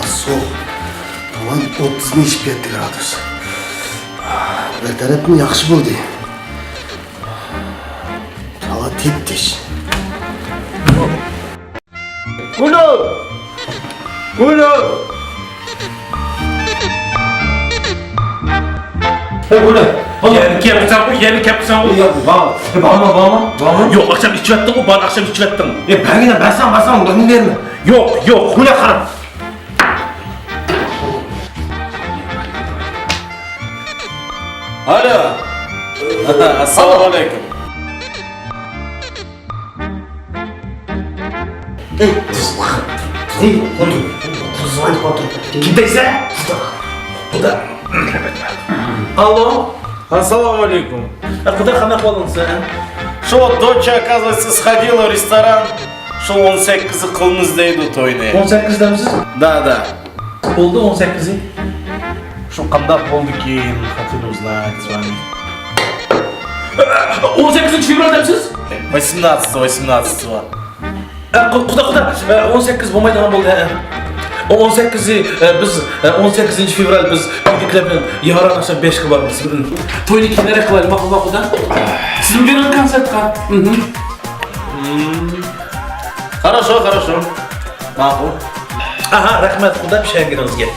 soğuk. Tamam 30-5 gradus. Beter mi yaxşı buldu. Hava teptiş. Ulo! Ulo! Yeni kapsan o. Bağırma. Yok akşam içi yattın o, bana akşam içi yattın. Ben yine basam, onu verme. Yok, bu ne karım? Alo. Assalamu alaikum. Kimdeyse? Bu da. Алло. Ассаламу алейкум. А куда қана қолыңсы? Шо, доча, оказывается, сходила в ресторан. Шо 18 қылмыз дейді тойны. 18'demsiz? Да. Oldu 18'i. Шо, қандақ болды кейін, хотел узнать с вами. 18 fevraldemsiz? 18-го. Құда, 18 болмайдыған болды. 18'i biz 18 fevral biz birliklerle yarın akşam 5'e varız. Toyunu kimlere kılalım makul da? Sizin bir konsept var. Хорошо. Мақұл. Aha, rahmet, kuda bir şey giriniz gel.